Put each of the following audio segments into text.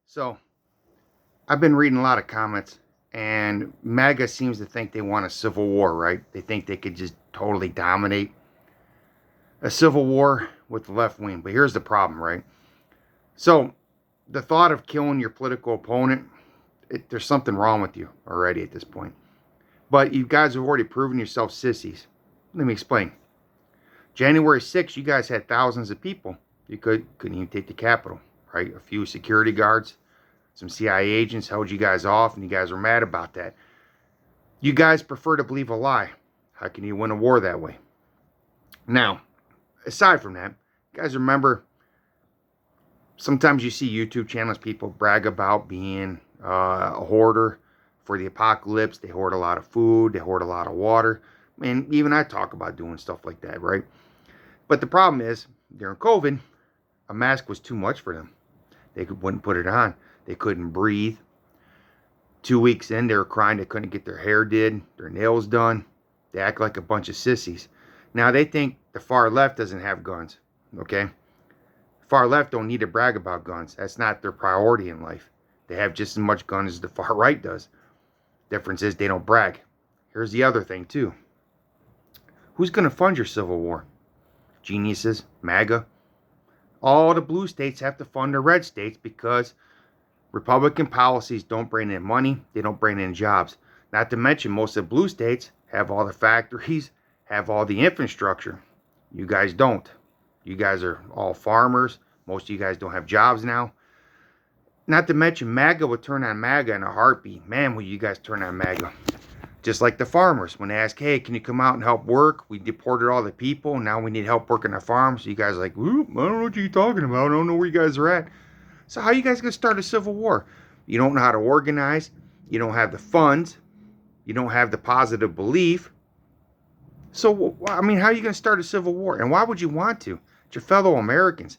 So I've been reading a lot of comments, and MAGA seems to think they want a civil war, right? They think they could just totally dominate a civil war with the left wing. But here's the problem, right? So the thought of killing your political opponent, there's something wrong with you already at this point. But you guys have already proven yourself sissies. Let me explain. January 6th, you guys had thousands of people. You couldn't even take the Capitol, right? A few security guards, some CIA agents held you guys off, and you guys were mad about that. You guys prefer to believe a lie. How can you win a war that way? Now, aside from that, you guys remember sometimes you see YouTube channels, people brag about being a hoarder for the apocalypse. They hoard a lot of food, they hoard a lot of water. And even I talk about doing stuff like that, right? But the problem is, during COVID, a mask was too much for them. They wouldn't put it on. They couldn't breathe. 2 weeks in, they were crying they couldn't get their hair did, their nails done. They act like a bunch of sissies. Now, they think the far left doesn't have guns, okay? Far left don't need to brag about guns. That's not their priority in life. They have just as much guns as the far right does. Difference is they don't brag. Here's the other thing, too. Who's going to fund your civil war? Geniuses, MAGA. All the blue states have to fund the red states because Republican policies don't bring in money. They don't bring in jobs. Not to mention, most of the blue states have all the factories, have all the infrastructure. You guys don't. You guys are all farmers. Most of you guys don't have jobs now. Not to mention, MAGA would turn on MAGA in a heartbeat. Man, will you guys turn on MAGA? Just like the farmers. When they ask, hey, can you come out and help work? We deported all the people. Now we need help working our farms. You guys are like, I don't know what you're talking about. I don't know where you guys are at. So how are you guys going to start a civil war? You don't know how to organize. You don't have the funds. You don't have the positive belief. So, I mean, how are you going to start a civil war? And why would you want to? It's your fellow Americans.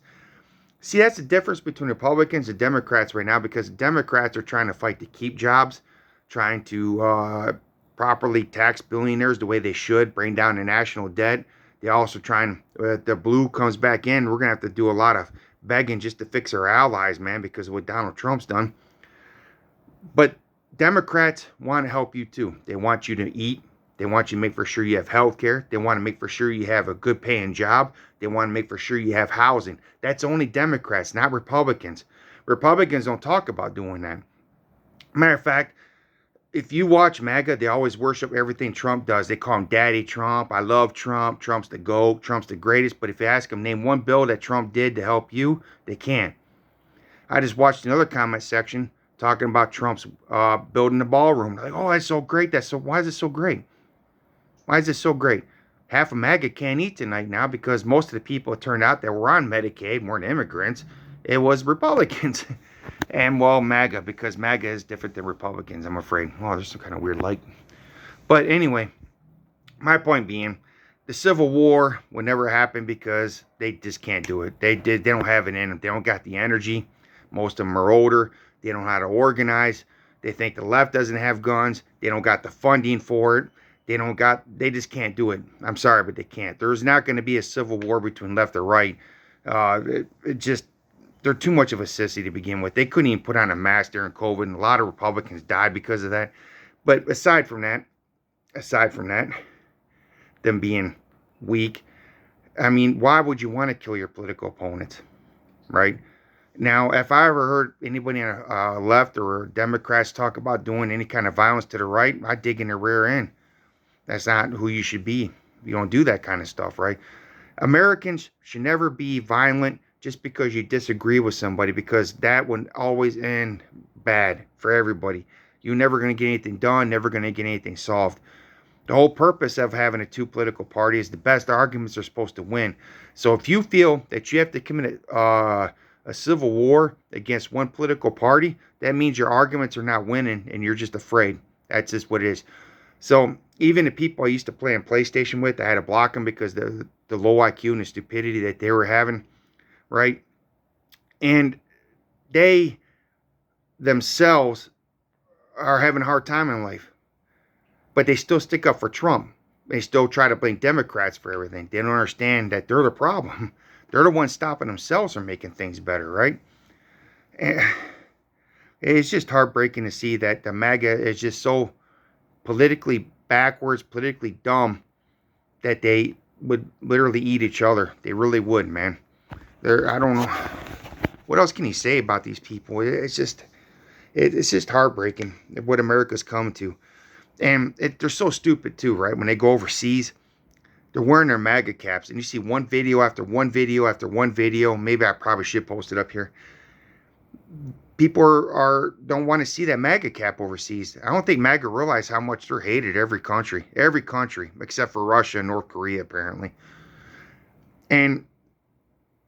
See, that's the difference between Republicans and Democrats right now, because Democrats are trying to fight to keep jobs, trying to properly tax billionaires the way they should, bring down the national debt. They also trying, if the blue comes back in, we're going to have to do a lot of begging just to fix our allies, man, because of what Donald Trump's done. But Democrats want to help you too. They want you to eat. They want you to make for sure you have health care. They want to make for sure you have a good paying job. They want to make for sure you have housing. That's only Democrats, not Republicans. Republicans don't talk about doing that. Matter of fact, if you watch MAGA, they always worship everything Trump does. They call him Daddy Trump. I love Trump. Trump's the GOAT. Trump's the greatest. But if you ask them, name one bill that Trump did to help you, they can't. I just watched another comment section talking about Trump's building the ballroom. Like, oh, that's so great. Why is it so great? Why is it so great? Half of MAGA can't eat tonight now because most of the people it turned out that were on Medicaid weren't immigrants. It was Republicans. And, well, MAGA, because MAGA is different than Republicans, I'm afraid. Oh, there's some kind of weird light. But anyway, my point being, the Civil War would never happen because they just can't do it. They don't have it in them. They don't got the energy. Most of them are older. They don't know how to organize. They think the left doesn't have guns. They don't got the funding for it. They just can't do it. I'm sorry, but they can't. There's not going to be a civil war between left or right. They're too much of a sissy to begin with. They couldn't even put on a mask during COVID, and a lot of Republicans died because of that. But aside from that, them being weak, I mean, why would you want to kill your political opponents, right? Now, if I ever heard anybody on the left or Democrats talk about doing any kind of violence to the right, I'd dig in the rear end. That's not who you should be. You don't do that kind of stuff, right? Americans should never be violent just because you disagree with somebody, because that would always end bad for everybody. You're never going to get anything done, never going to get anything solved. The whole purpose of having a two political party is the best arguments are supposed to win. So if you feel that you have to commit a civil war against one political party, that means your arguments are not winning and you're just afraid. That's just what it is. So even the people I used to play on PlayStation with, I had to block them because the low IQ and the stupidity that they were having, right? And they themselves are having a hard time in life. But they still stick up for Trump. They still try to blame Democrats for everything. They don't understand that they're the problem. They're the ones stopping themselves from making things better, right? And It's just heartbreaking to see that the MAGA is just so politically backwards, politically dumb, that they would literally eat each other. They really would, man. I don't know. What else can you say about these people? It's just heartbreaking what America's come to. And they're so stupid too, right? When they go overseas, they're wearing their MAGA caps, and you see one video after one video after one video. Maybe I probably should post it up here. People don't want to see that MAGA cap overseas. I don't think MAGA realize how much they're hated every country except for Russia and North Korea apparently. And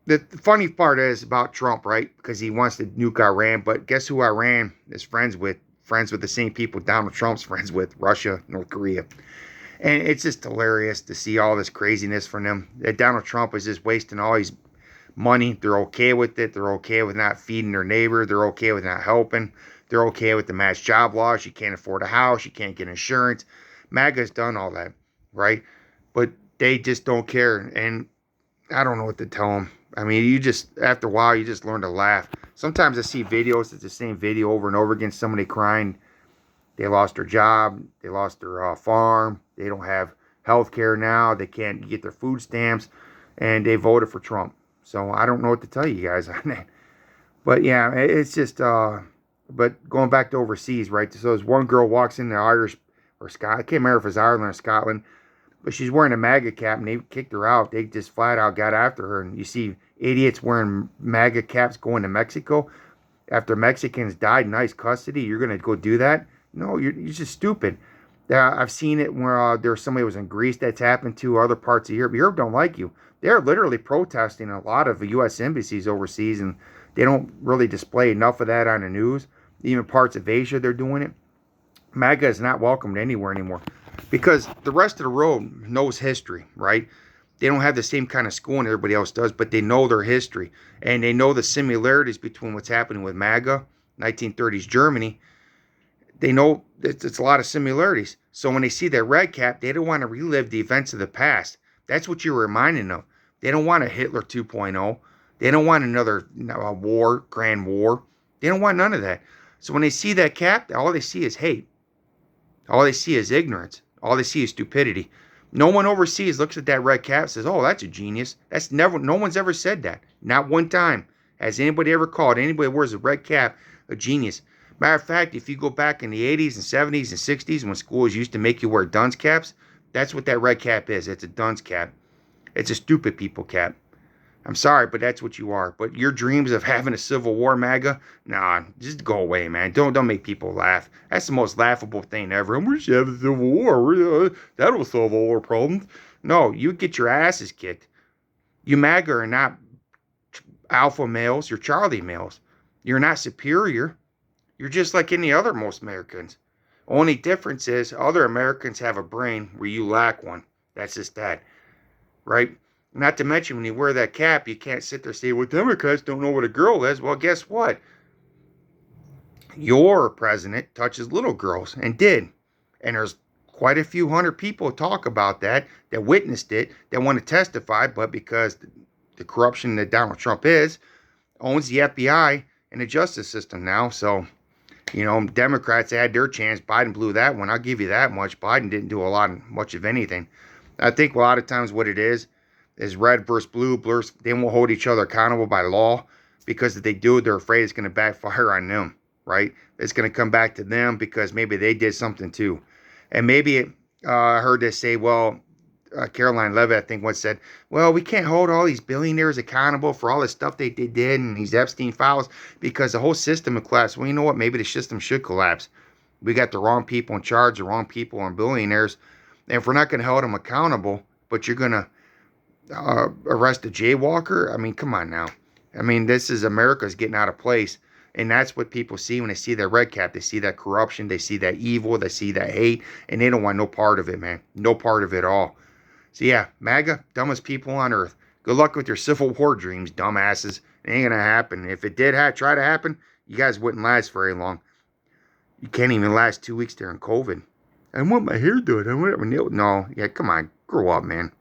the funny part is about Trump, right? Because he wants to nuke Iran, but guess who Iran is friends with? Friends with the same people Donald Trump's friends with, Russia, North Korea. And it's just hilarious to see all this craziness from them. That Donald Trump is just wasting all his money. They're okay with it. They're okay with not feeding their neighbor. They're okay with not helping. They're okay with the mass job loss. You can't afford a house. You can't get insurance. MAGA's done all that, right? But they just don't care. And I don't know what to tell them. I mean, after a while, you just learn to laugh. Sometimes I see videos, it's the same video over and over again. Somebody crying, they lost their job, they lost their farm, they don't have health care now, they can't get their food stamps, and they voted for Trump. So I don't know what to tell you guys on that. But yeah, it's just, but going back to overseas, right? So this one girl walks in the Irish, or Scott, I can't remember if it's Ireland or Scotland, but she's wearing a MAGA cap, and they kicked her out. They just flat out got after her. And you see idiots wearing MAGA caps going to Mexico. After Mexicans died in ICE custody, you're going to go do that? No, you're just stupid. I've seen it where there's somebody who was in Greece that's happened to, other parts of Europe. Europe don't like you. They're literally protesting a lot of the U.S. embassies overseas, and they don't really display enough of that on the news. Even parts of Asia, they're doing it. MAGA is not welcomed anywhere anymore because the rest of the world knows history, right? They don't have the same kind of schooling everybody else does, but they know their history, and they know the similarities between what's happening with MAGA, 1930s Germany. They know that it's a lot of similarities. So when they see that red cap, they don't want to relive the events of the past. That's what you're reminding them. They don't want a Hitler 2.0. They don't want another war, grand war. They don't want none of that. So when they see that cap, all they see is hate. All they see is ignorance. All they see is stupidity. No one overseas looks at that red cap and says, "Oh, that's a genius." No one's ever said that. Not one time has anybody ever called anybody who wears a red cap a genius. Matter of fact, if you go back in the 80s and 70s and 60s when schools used to make you wear dunce caps, that's what that red cap is. It's a dunce cap. It's a stupid people cap. I'm sorry, but that's what you are. But your dreams of having a civil war, MAGA, nah, just go away, man. Don't make people laugh. That's the most laughable thing ever. We should have a civil war. That'll solve all our problems. No, you get your asses kicked. You MAGA are not alpha males. You're Charlie males. You're not superior. You're just like any other most Americans. Only difference is other Americans have a brain where you lack one. That's just that, right? Not to mention, when you wear that cap, you can't sit there and say, well, Democrats don't know what a girl is. Well, guess what? Your president touches little girls and did. And there's quite a few hundred people talk about that witnessed it, that want to testify, but because the corruption that Donald Trump owns the FBI and the justice system now. So, Democrats had their chance. Biden blew that one. I'll give you that much. Biden didn't do much of anything. I think a lot of times what it is red versus blue. They won't hold each other accountable by law, because if they do, they're afraid it's going to backfire on them, right? It's going to come back to them because maybe they did something too. And maybe I heard this say, well, Caroline Levitt, I think, once said, well, we can't hold all these billionaires accountable for all the stuff they did and these Epstein files because the whole system will collapse. Well, you know what? Maybe the system should collapse. We got the wrong people in charge, the wrong people on billionaires. And if we're not going to hold them accountable, but you're going to arrest a jaywalker, I mean, come on now. I mean, this is America's getting out of place. And that's what people see when they see that red cap. They see that corruption. They see that evil. They see that hate. And they don't want no part of it, man. No part of it at all. So yeah, MAGA, dumbest people on earth. Good luck with your Civil War dreams, dumbasses. It ain't gonna happen. If it did try to happen, you guys wouldn't last very long. You can't even last 2 weeks during COVID. I want my hair done. No, yeah, come on, grow up, man.